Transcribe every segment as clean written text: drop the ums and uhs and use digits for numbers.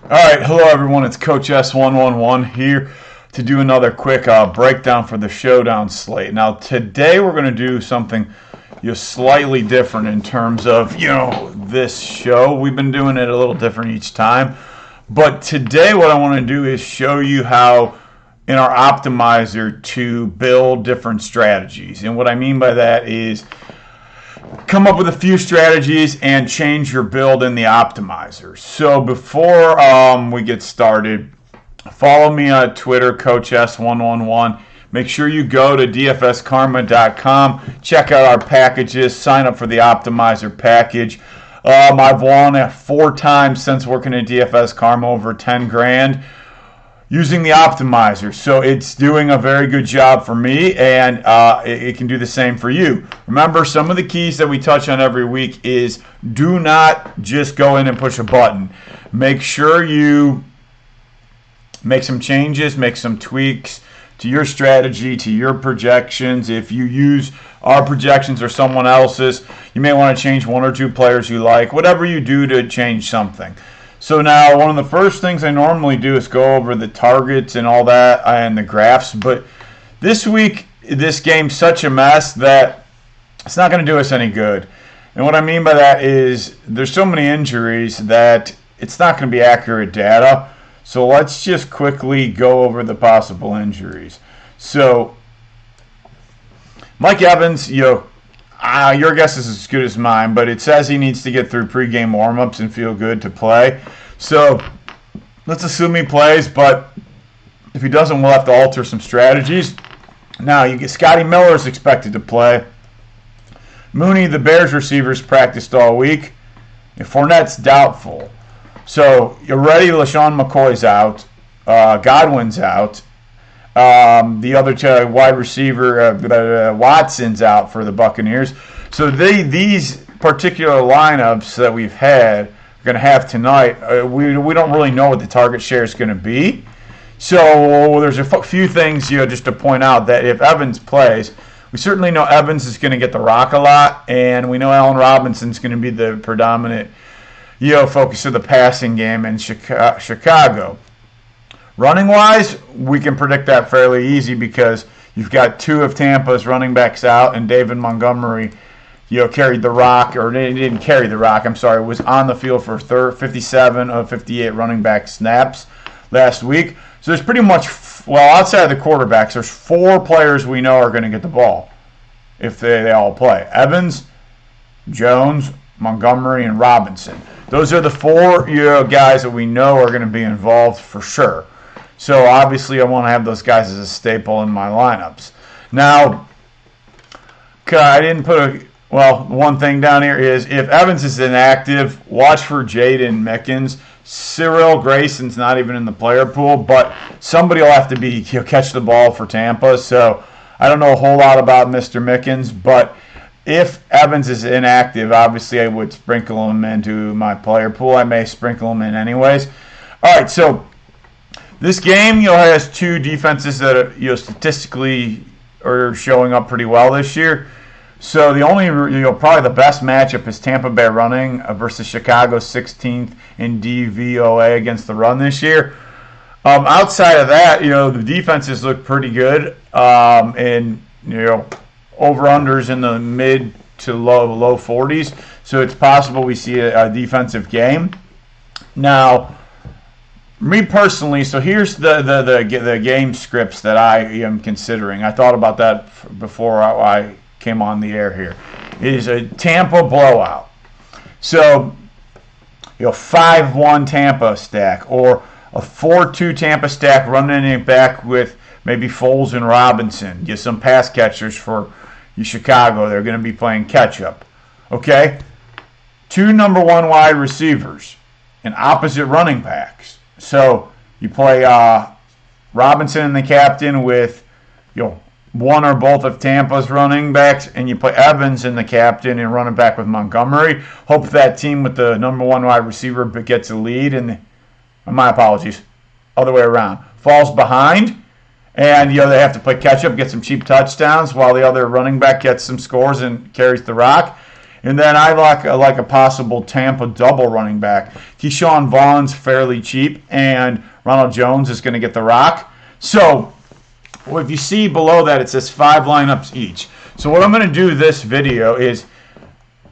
All right, hello everyone. It's Coach S111 here to do another quick breakdown for the Showdown slate. Now today we're going to do something slightly different in terms of this show. We've been doing it a little different each time, but today what I want to do is show you how in our optimizer to build different strategies. And what I mean by that is come up with a few strategies and change your build in the optimizer. So before we get started, follow me on Twitter, Coach S111. Make sure you go to dfskarma.com, check out our packages, sign up for the optimizer package. I've won 4 times since working at DFS Karma, over 10 grand. Using the optimizer, so it's doing a very good job for me, and it can do the same for you. Remember, some of the keys that we touch on every week is do not just go in and push a button. Make sure you make some changes, make some tweaks to your strategy, to your projections. If you use our projections or someone else's, you may want to change 1 or 2 players you like, whatever you do to change something. So now one of the first things I normally do is go over the targets and all that and the graphs, but this week this game's such a mess that it's not going to do us any good. And what I mean by that is there's so many injuries that it's not going to be accurate data. So let's just quickly go over the possible injuries. So Mike Evans, your guess is as good as mine, but it says he needs to get through pregame warmups and feel good to play. So let's assume he plays, but if he doesn't, we'll have to alter some strategies. Now, you get Scotty Miller's expected to play. Mooney, the Bears receivers, practiced all week. And Fournette's doubtful. So you're ready. LaShawn McCoy's out. Godwin's out. The other wide receiver, Watson's out for the Buccaneers. So these particular lineups that we've had are going to have tonight, we don't really know what the target share is going to be. So there's a few things just to point out that if Evans plays, we certainly know Evans is going to get the rock a lot, and we know Allen Robinson's going to be the predominant focus of the passing game in Chicago. Running-wise, we can predict that fairly easy because you've got 2 of Tampa's running backs out, and David Montgomery, carried the rock, or he didn't carry the rock, was on the field for 57 of 58 running back snaps last week. So there's pretty much, outside of the quarterbacks, there's 4 players we know are going to get the ball if they all play. Evans, Jones, Montgomery, and Robinson. Those are the 4 guys that we know are going to be involved for sure. So obviously I want to have those guys as a staple in my lineups. Now, I didn't put one thing down here is if Evans is inactive, watch for Jaden Mickens. Cyril Grayson's not even in the player pool, but somebody will have to catch the ball for Tampa. So I don't know a whole lot about Mr. Mickens, but if Evans is inactive, obviously I would sprinkle him into my player pool. I may sprinkle him in anyways. All right, so this game has 2 defenses that are statistically are showing up pretty well this year. So the only probably the best matchup is Tampa Bay running versus Chicago 16th in DVOA against the run this year. Outside of that, the defenses look pretty good, and over-unders in the mid to low 40s. So it's possible we see a defensive game. Now, me personally, so here's the game scripts that I am considering. I thought about that before I came on the air here. It is a Tampa Blowout. So, 5-1 Tampa stack, or a 4-2 Tampa stack running it back with maybe Foles and Robinson. Get some pass catchers for Chicago. They're going to be playing catch-up. Okay? 2 number 1 wide receivers and opposite running backs. So you play Robinson and the captain with 1 or both of Tampa's running backs, and you play Evans and the captain and running back with Montgomery. Hope that team with the number 1 wide receiver gets a lead, and my apologies, other way around, falls behind. And they have to play catch up, get some cheap touchdowns while the other running back gets some scores and carries the rock. And then I like a possible Tampa double running back. Keyshawn Vaughan's fairly cheap, and Ronald Jones is going to get the rock. So if you see below that, it says 5 lineups each. So what I'm going to do this video is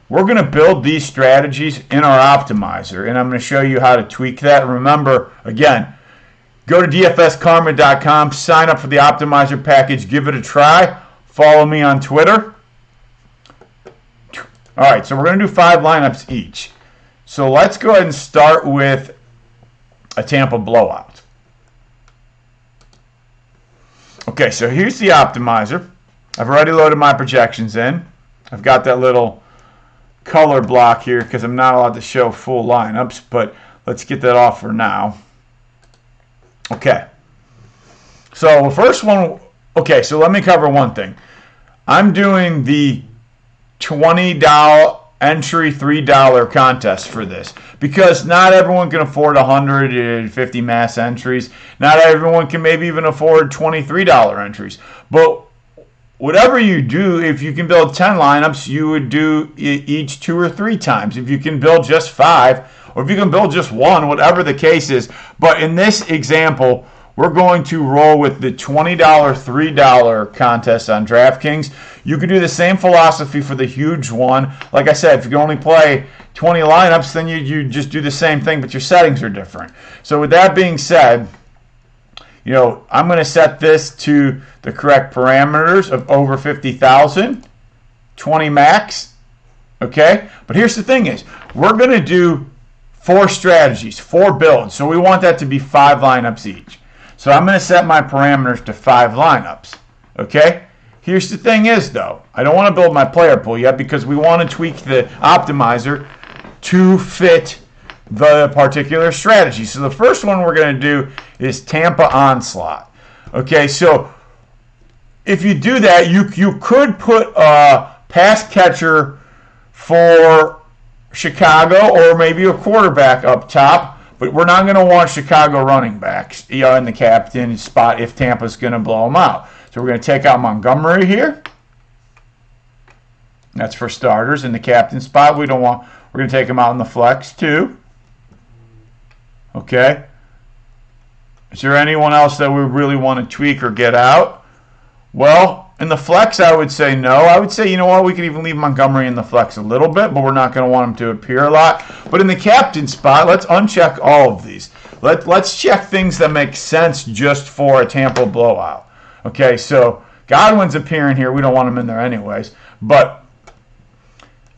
we're going to build these strategies in our optimizer, and I'm going to show you how to tweak that. Remember, again, go to dfskarma.com, sign up for the optimizer package, give it a try. Follow me on Twitter. All right, so we're going to do 5 lineups each. So let's go ahead and start with a Tampa Blowout. Okay, so here's the optimizer. I've already loaded my projections in. I've got that little color block here because I'm not allowed to show full lineups, but let's get that off for now. Okay. So the first one, okay, so let me cover one thing. I'm doing the $20 entry $3 contest for this because not everyone can afford 150 mass entries. Not everyone can maybe even afford $23 entries. But whatever you do, if you can build 10 lineups, you would do each 2 or 3 times. If you can build just 5, or if you can build just 1, whatever the case is. But in this example, we're going to roll with the $20 $3 contest on DraftKings. You could do the same philosophy for the huge one. Like I said, if you can only play 20 lineups, then you just do the same thing, but your settings are different. So with that being said, you know, I'm going to set this to the correct parameters of over 50,000, 20 max, okay? But here's the thing is, we're going to do 4 strategies, 4 builds. So we want that to be 5 lineups each. So I'm going to set my parameters to 5 lineups, okay? Here's the thing is, though, I don't want to build my player pool yet because we want to tweak the optimizer to fit the particular strategy. So the first one we're going to do is Tampa Onslaught. Okay, so if you do that, you could put a pass catcher for Chicago or maybe a quarterback up top, but we're not going to want Chicago running backs in the captain spot if Tampa's going to blow them out. So we're going to take out Montgomery here. That's for starters in the captain spot. We're going to take him out in the flex too. Okay. Is there anyone else that we really want to tweak or get out? Well, in the flex, I would say no. I would say, you know what, we could even leave Montgomery in the flex a little bit, but we're not going to want him to appear a lot. But in the captain spot, let's uncheck all of these. Let's check things that make sense just for a Tampa blowout. Okay, so Godwin's appearing here. We don't want him in there anyways. But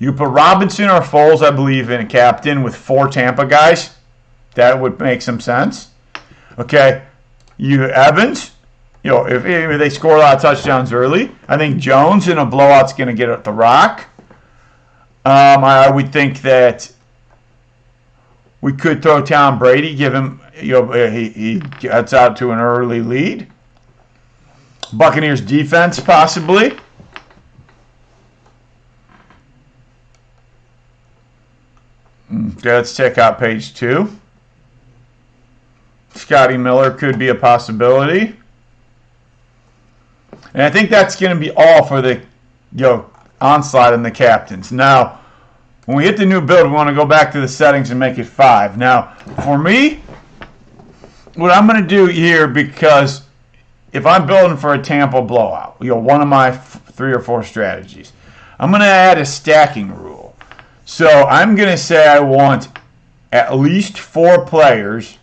you put Robinson or Foles, I believe, in a captain with 4 Tampa guys. That would make some sense. Okay, you Evans. You know, if they score a lot of touchdowns early, I think Jones in a blowout's going to get at the rock. I would think that we could throw Tom Brady, give him, you know, he gets out to an early lead. Buccaneers defense, possibly. Okay, let's check out page 2. Scotty Miller could be a possibility. And I think that's going to be all for the onslaught and the captains. Now, when we hit the new build, we want to go back to the settings and make it 5. Now, for me, what I'm going to do here, because if I'm building for a Tampa blowout, one of my 3 or 4 strategies, I'm going to add a stacking rule. So I'm going to say I want at least 4 players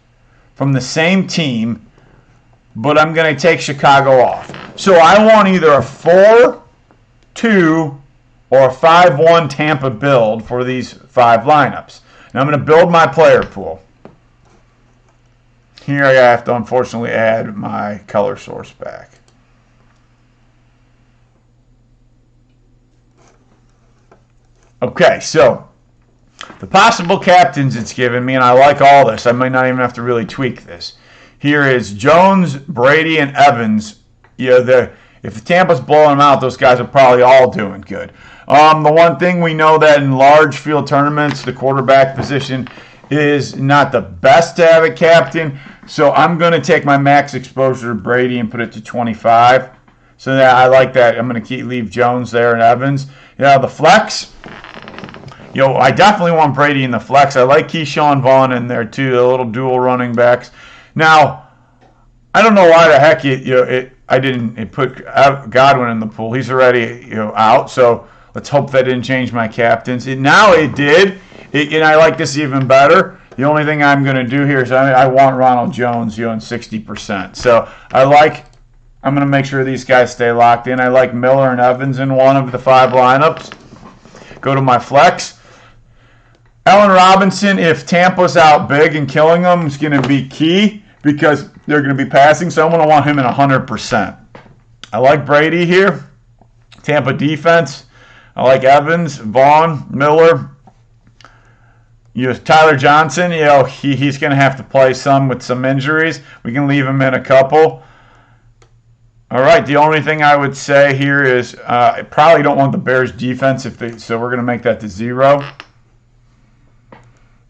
from the same team, but I'm going to take Chicago off. So I want either a 4-2 or a 5-1 Tampa build for these 5 lineups. Now I'm going to build my player pool. Here I have to unfortunately add my color source back. Okay, so the possible captains it's given me, and I like all this. I might not even have to really tweak this. Here is Jones, Brady, and Evans. If the Tampa's blowing them out, those guys are probably all doing good. The one thing we know that in large field tournaments, the quarterback position is not the best to have a captain. So I'm going to take my max exposure to Brady and put it to 25. So that I like that. I'm going to leave Jones there and Evans. The flex, I definitely want Brady in the flex. I like Keyshawn Vaughan in there too, the little dual running backs. Now, I don't know why the heck I didn't put Godwin in the pool. He's already out, so let's hope that didn't change my captains. Now it did, and I like this even better. The only thing I'm going to do here is I want Ronald Jones in 60%. So I'm going to make sure these guys stay locked in. I like Miller and Evans in one of the 5 lineups. Go to my flex. Allen Robinson, if Tampa's out big and killing them, is going to be key because they're going to be passing, so I'm going to want him in 100%. I like Brady here. Tampa defense. I like Evans, Vaughn, Miller. Tyler Johnson, he's going to have to play some with some injuries. We can leave him in a couple. All right, the only thing I would say here is I probably don't want the Bears defense, so we're going to make that to 0.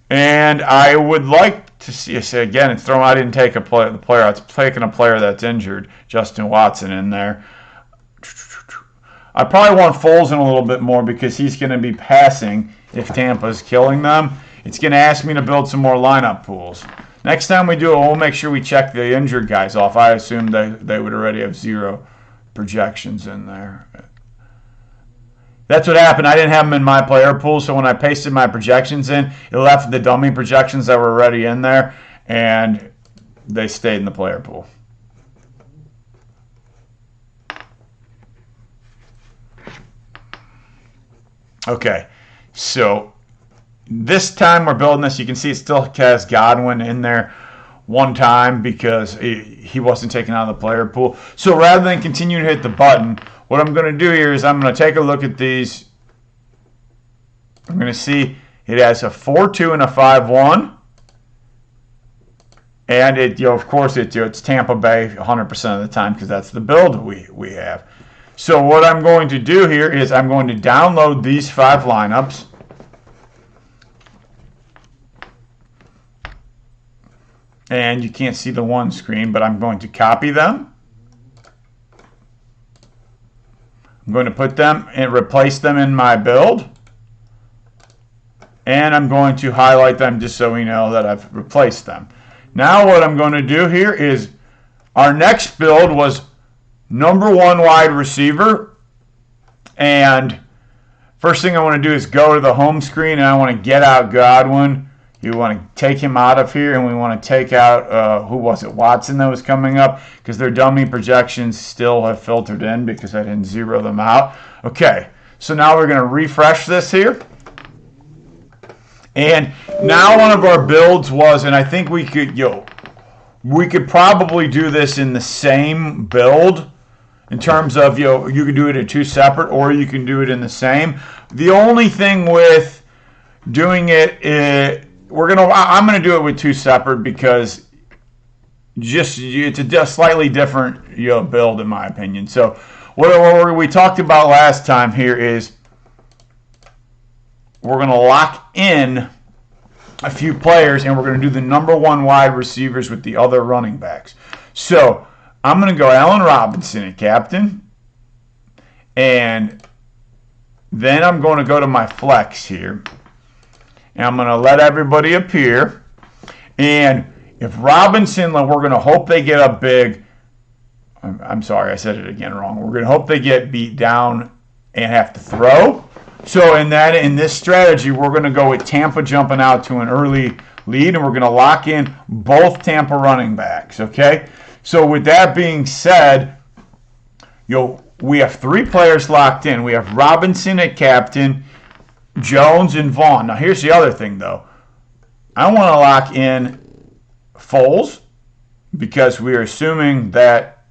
And I would like to see, again, it's thrown. I didn't take the player. I was taking a player that's injured, Justin Watson in there. I probably want Foles in a little bit more because he's going to be passing if Tampa's killing them. It's going to ask me to build some more lineup pools. Next time we do it, we'll make sure we check the injured guys off. I assume they would already have 0 projections in there. That's what happened. I didn't have them in my player pool, so when I pasted my projections in, it left the dummy projections that were already in there, and they stayed in the player pool. Okay, so this time we're building this. You can see it still has Godwin in there one time because he wasn't taken out of the player pool. So rather than continue to hit the button, what I'm going to do here is I'm going to take a look at these. I'm going to see it has a 4-2 and a 5-1. And of course, it's Tampa Bay 100% of the time because that's the build we have. So what I'm going to do here is I'm going to download these 5 lineups. And you can't see the one screen, but I'm going to copy them. I'm going to put them and replace them in my build. And I'm going to highlight them just so we know that I've replaced them. Now what I'm going to do here is our next build was number 1 wide receiver. And first thing I want to do is go to the home screen and I want to get out Godwin. You want to take him out of here, and we want to take out, who was it, Watson that was coming up, because their dummy projections still have filtered in because I didn't 0 them out. Okay, so now we're going to refresh this here. And now one of our builds was, and I think we could probably do this in the same build in terms of, you could do it in 2 separate, or you can do it in the same. The only thing with doing it I'm going to do it with 2 separate because it's a slightly different build in my opinion. So what we talked about last time here is we're going to lock in a few players and we're going to do the number 1 wide receivers with the other running backs. So I'm going to go Allen Robinson at captain, and then I'm going to go to my flex here. And I'm going to let everybody appear. And if Robinson, we're going to hope they get up big. I'm sorry, I said it again wrong. We're going to hope they get beat down and have to throw. So in this strategy, we're going to go with Tampa jumping out to an early lead, and we're going to lock in both Tampa running backs. Okay. So with that being said, we have 3 players locked in. We have Robinson at captain, Jones and Vaughn. Now here's the other thing though. I want to lock in Foles because we're assuming that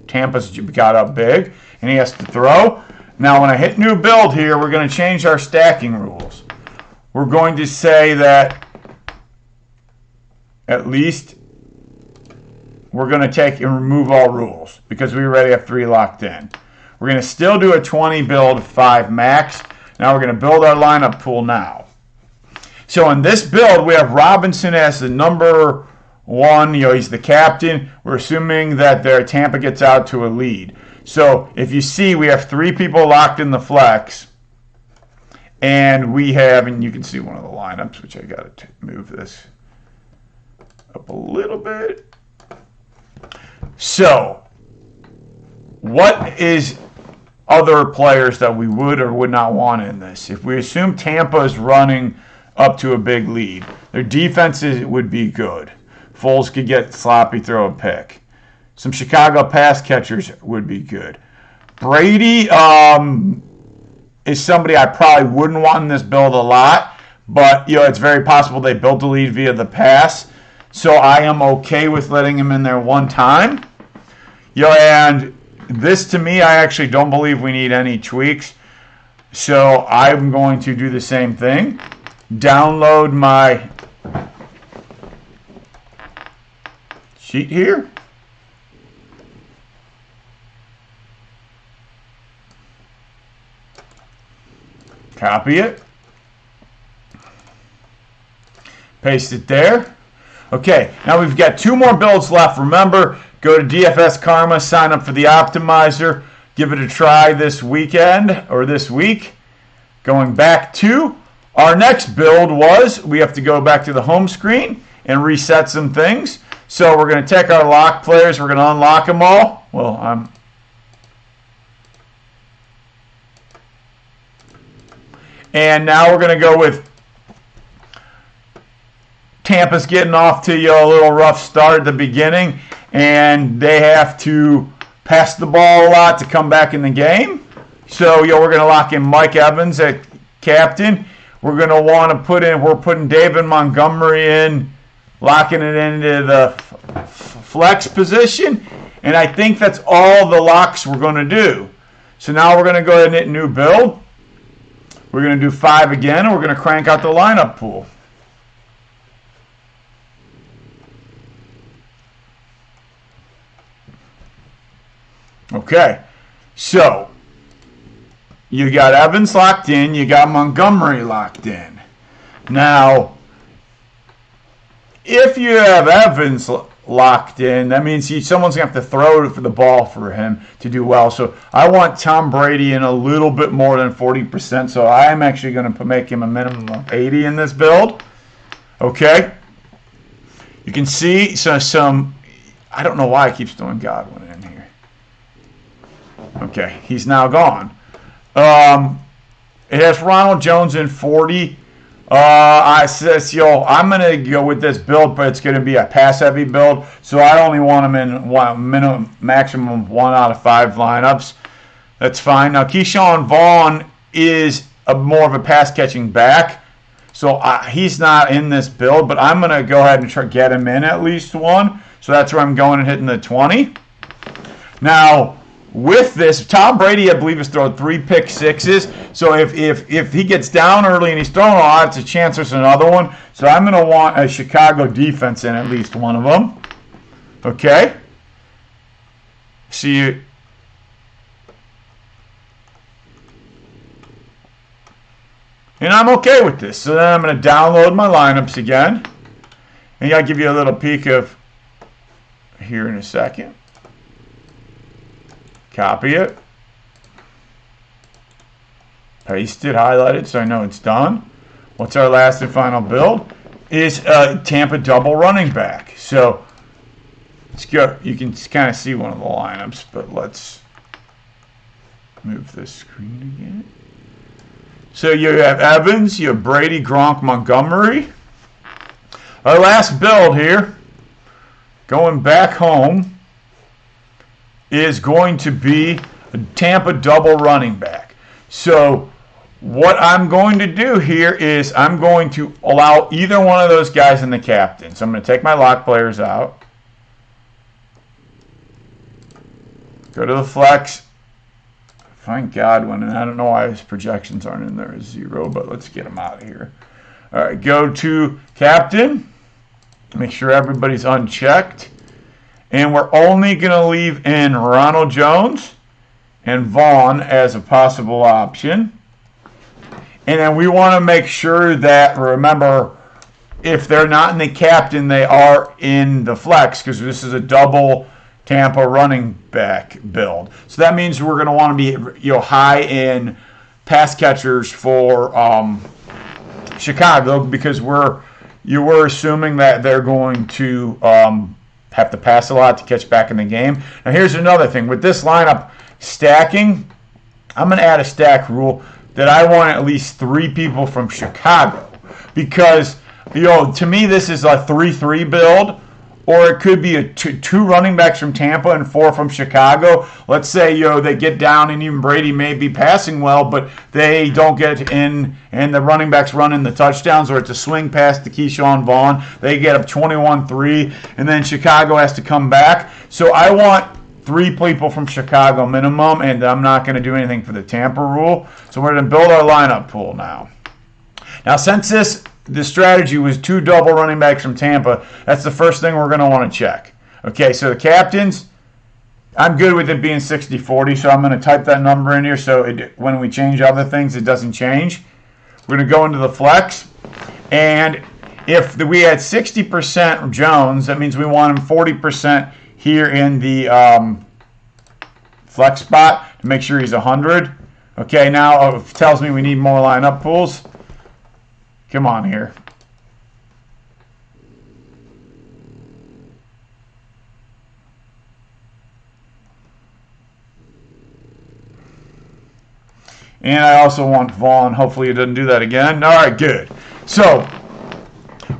Tampa's got up big and he has to throw. Now when I hit new build here, we're going to change our stacking rules. We're going to say that at least we're going to take and remove all rules because we already have 3 locked in. We're going to still do a 20 build 5 max. Now we're going to build our lineup pool now. So in this build, we have Robinson as the number 1. He's the captain. We're assuming that Tampa gets out to a lead. So if you see, we have 3 people locked in the flex. And we have, and you can see one of the lineups, which I got to move this up a little bit. So, what is other players that we would or would not want in this? If we assume Tampa is running up to a big lead, their defenses would be good. Foles could get sloppy, throw a pick. Some Chicago pass catchers would be good. Brady is somebody I probably wouldn't want in this build a lot, but it's very possible they built the lead via the pass, so I am okay with letting him in there one time. And this, to me, I actually don't believe we need any tweaks, so I'm going to do the same thing. Download my sheet here. Copy it. Paste it there. Okay, now we've got 2 more builds left. Remember, go to DFS Karma, sign up for the Optimizer, give it a try this weekend or this week. Going back to our next build we have to go back to the home screen and reset some things. So we're going to take our lock players. We're going to unlock them all. Well, and now we're going to go with Tampa's getting off to a little rough start at the beginning, and they have to pass the ball a lot to come back in the game. So we're going to lock in Mike Evans at captain. We're going to want to we're putting David Montgomery in, locking it into the flex position, and I think that's all the locks we're going to do. So now we're going to go ahead and hit new build. We're going to do 5 again, and we're going to crank out the lineup pool. Okay, so you got Evans locked in, you got Montgomery locked in. Now, if you have Evans locked in, that means someone's going to have to throw for the ball for him to do well. So I want Tom Brady in a little bit more than 40%, so I'm actually going to make him a minimum of 80 in this build. Okay? You can see I don't know why it keeps doing Godwin in here. Okay, he's now gone. It has Ronald Jones in 40. I'm going to go with this build, but it's going to be a pass-heavy build, so I only want him in maximum 1 out of 5 lineups. That's fine. Now, Keyshawn Vaughan is more of a pass-catching back, so he's not in this build, but I'm going to go ahead and try to get him in at least 1, so that's where I'm going and hitting the 20. Now, with this, Tom Brady, I believe, has thrown 3 pick sixes. So if he gets down early and he's throwing a lot, it's a chance there's another one. So I'm going to want a Chicago defense in at least one of them. Okay? See you. And I'm okay with this. So then I'm going to download my lineups again. And I'll give you a little peek of here in a second. Copy it. Paste it, highlight it so I know it's done. What's our last and final build? Is Tampa double running back. So let's go. You can kind of see one of the lineups, but let's move this screen again. So you have Evans, you have Brady, Gronk, Montgomery. Our last build here, going back home, is going to be a Tampa double running back. So what I'm going to do here is I'm going to allow either one of those guys in the captain. So I'm going to take my lock players out. Go to the flex. Find Godwin, and I don't know why his projections aren't in there as 0, but let's get him out of here. All right, go to captain. Make sure everybody's unchecked. And we're only going to leave in Ronald Jones and Vaughn as a possible option. And then we want to make sure that, remember, if they're not in the captain, they are in the flex, because this is a double Tampa running back build. So that means we're going to want to be high in pass catchers for Chicago, because you were assuming that they're going to have to pass a lot to catch back in the game. Now here's another thing. With this lineup stacking, I'm going to add a stack rule that I want at least 3 people from Chicago, because to me this is a 3-3 build, or it could be a two running backs from Tampa and 4 from Chicago. Let's say they get down, and even Brady may be passing well, but they don't get in, and the running backs run in the touchdowns, or it's a swing pass to Keyshawn Vaughan. They get up 21-3, and then Chicago has to come back. So I want 3 people from Chicago minimum, and I'm not going to do anything for the Tampa rule. So we're going to build our lineup pool now. Now, since the strategy was 2 double running backs from Tampa, that's the first thing we're going to want to check. Okay, so the captains, I'm good with it being 60-40, so I'm going to type that number in here so when we change other things, it doesn't change. We're going to go into the flex, and if we had 60% Jones, that means we want him 40% here in the flex spot to make sure he's 100. Okay, now it tells me we need more lineup pools. Come on here. And I also want Vaughn. Hopefully it doesn't do that again. All right, good. So,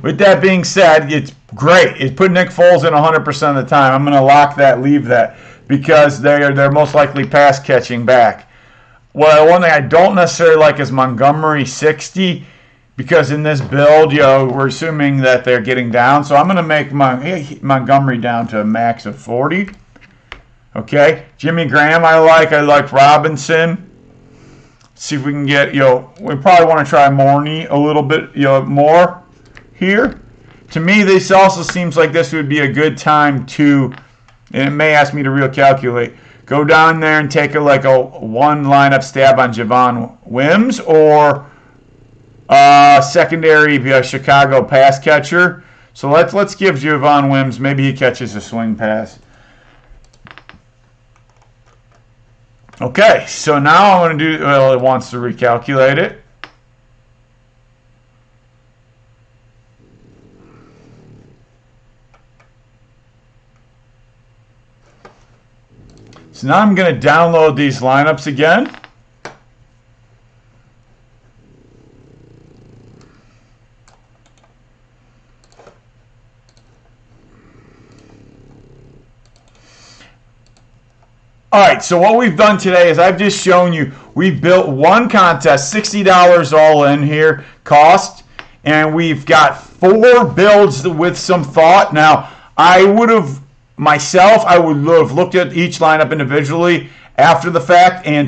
with that being said, it's great. It's put Nick Foles in 100% of the time. I'm going to lock that, leave that, because they're most likely pass catching back. Well, one thing I don't necessarily like is Montgomery 60, because in this build, we're assuming that they're getting down. So I'm going to make Montgomery down to a max of 40. Okay, Jimmy Graham I like Robinson. See if we can get, we probably want to try Morney a little bit, more here. To me, this also seems like this would be a good time to, and it may ask me to recalculate, go down there and take a one lineup stab on Javon Wims, or secondary Chicago pass catcher. So let's give Javon Wims, maybe he catches a swing pass. Okay, so now I'm going to do, it wants to recalculate it. So now I'm going to download these lineups again. All right, so what we've done today is I've just shown you we've built one contest, $60 all in here, cost, and we've got 4 builds with some thought. Now, I would have looked at each lineup individually after the fact and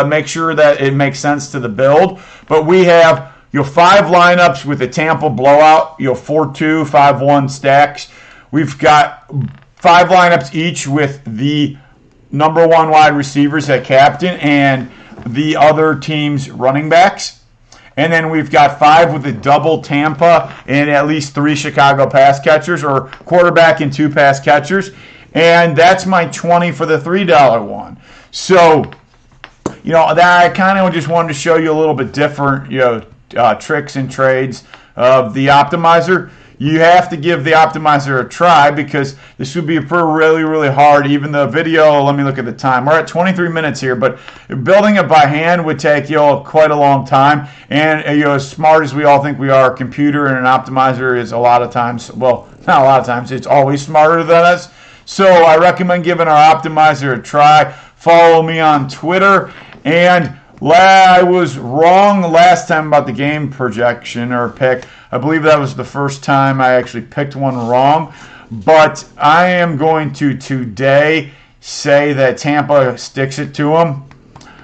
make sure that it makes sense to the build. But we have 5 lineups with a Tampa Blowout, 4-2, 5-1 stacks. We've got 5 lineups each with the number 1 wide receivers at captain and the other team's running backs. And then we've got 5 with a double Tampa and at least 3 Chicago pass catchers, or quarterback and 2 pass catchers. And that's my 20 for the $3 one. So, that I kind of just wanted to show you a little bit different, tricks and trades of the optimizer. You have to give the optimizer a try, because this would be really, really hard. Even the video, let me look at the time. We're at 23 minutes here, but building it by hand would take quite a long time. And as smart as we all think we are, a computer and an optimizer is a lot of times, well, not a lot of times, it's always smarter than us. So I recommend giving our optimizer a try. Follow me on Twitter. And I was wrong last time about the game projection or pick. I believe that was the first time I actually picked one wrong. But I am going to today say that Tampa sticks it to them.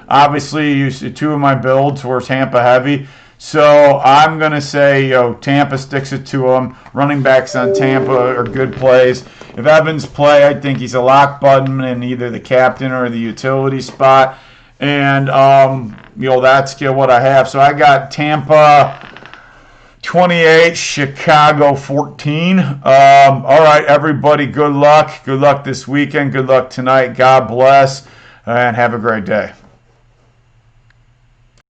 Obviously, 2 of my builds were Tampa heavy. So I'm going to say, Tampa sticks it to them. Running backs on Tampa are good plays. If Evans play, I think he's a lock button in either the captain or the utility spot. And, that's what I have. So I got Tampa 28, Chicago 14. All right, everybody, good luck. Good luck this weekend. Good luck tonight. God bless, and have a great day.